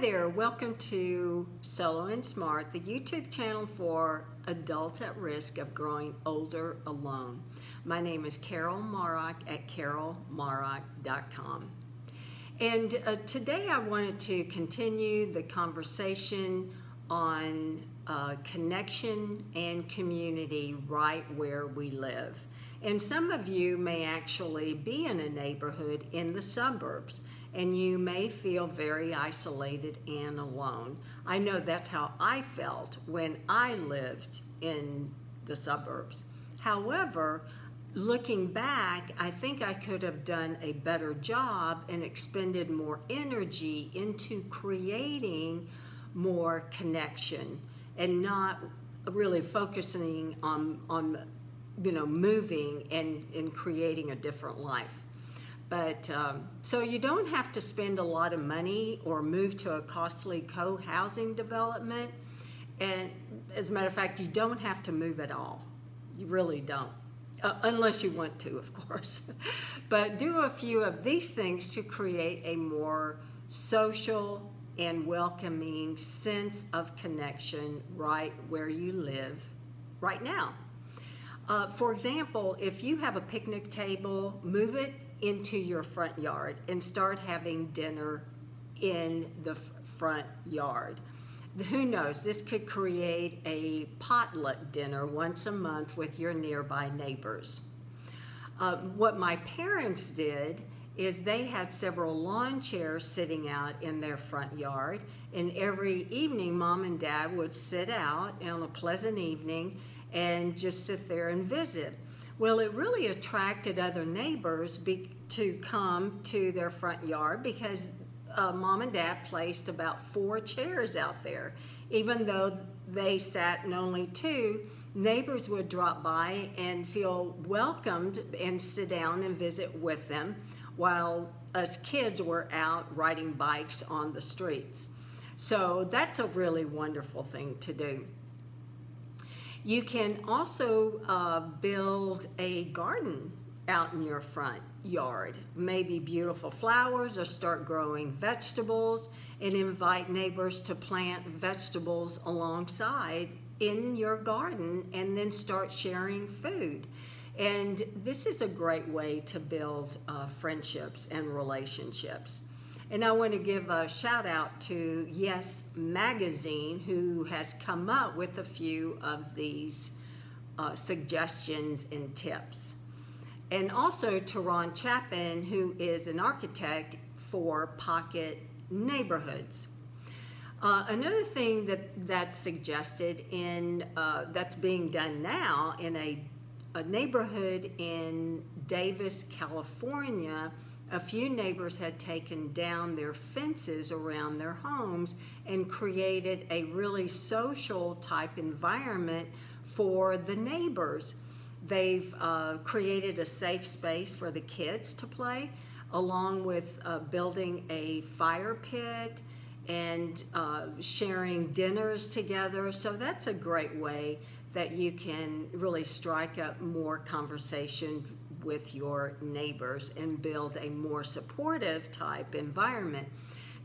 there, welcome to Solo and Smart, the YouTube channel for adults at risk of growing older alone. My name is Carol Marrock at carolmarrock.com. And today I wanted to continue the conversation on connection and community right where we live. And some of you may actually be in a neighborhood in the suburbs, and you may feel very isolated and alone. I know that's how I felt when I lived in the suburbs. However, looking back, I think I could have done a better job and expended more energy into creating more connection and not really focusing on moving and creating a different life. But so you don't have to spend a lot of money or move to a costly co-housing development. And as a matter of fact, you don't have to move at all. You really don't. Unless you want to, of course. But do a few of these things to create a more social and welcoming sense of connection right where you live right now. For example, if you have a picnic table, move it into your front yard and start having dinner in the front yard. Who knows, this could create a potluck dinner once a month with your nearby neighbors. What my parents did is they had several lawn chairs sitting out in their front yard, and every evening Mom and Dad would sit out on a pleasant evening and just sit there and visit. Well, it really attracted other neighbors to come to their front yard because Mom and Dad placed about 4 chairs out there. Even though they sat in only 2, neighbors would drop by and feel welcomed and sit down and visit with them while us kids were out riding bikes on the streets. So that's a really wonderful thing to do. You can also build a garden out in your front yard, maybe beautiful flowers, or start growing vegetables and invite neighbors to plant vegetables alongside in your garden and then start sharing food. And this is a great way to build friendships and relationships. And I want to give a shout out to Yes Magazine, who has come up with a few of these suggestions and tips. And also to Ron Chapin, who is an architect for pocket neighborhoods. Another thing that's suggested that's being done now in a neighborhood in Davis, California. A few neighbors had taken down their fences around their homes and created a really social type environment for the neighbors. They've created a safe space for the kids to play, along with building a fire pit and sharing dinners together. So that's a great way that you can really strike up more conversation with your neighbors and build a more supportive type environment.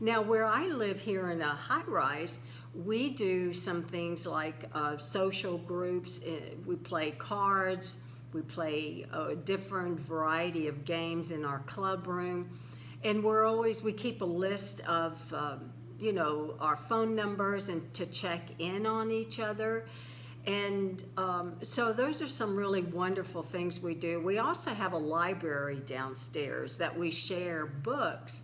Now, where I live here in a high-rise, we do some things like social groups. We play cards. We play a different variety of games in our club room. And we keep a list of, our phone numbers and to check in on each other. And so those are some really wonderful things we do. We also have a library downstairs that we share books.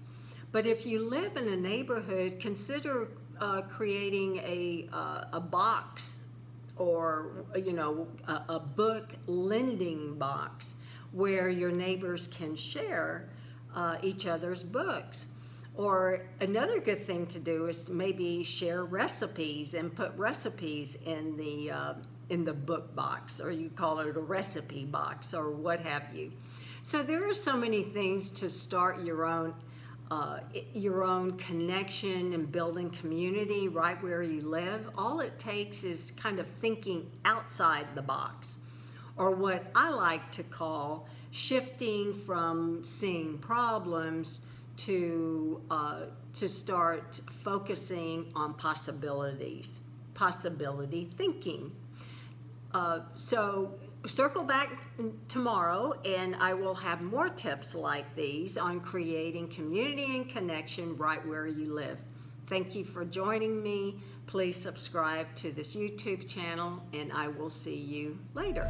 But if you live in a neighborhood, consider creating a box or a book lending box where your neighbors can share each other's books. Or another good thing to do is to maybe share recipes and put recipes in the book box, or you call it a recipe box or what have you. So there are so many things to start your own connection and building community right where you live. All it takes is kind of thinking outside the box, or what I like to call shifting from seeing problems to start focusing on possibility thinking. So circle back tomorrow, and I will have more tips like these on creating community and connection right where you live. Thank you for joining me. Please subscribe to this YouTube channel, and I will see you later.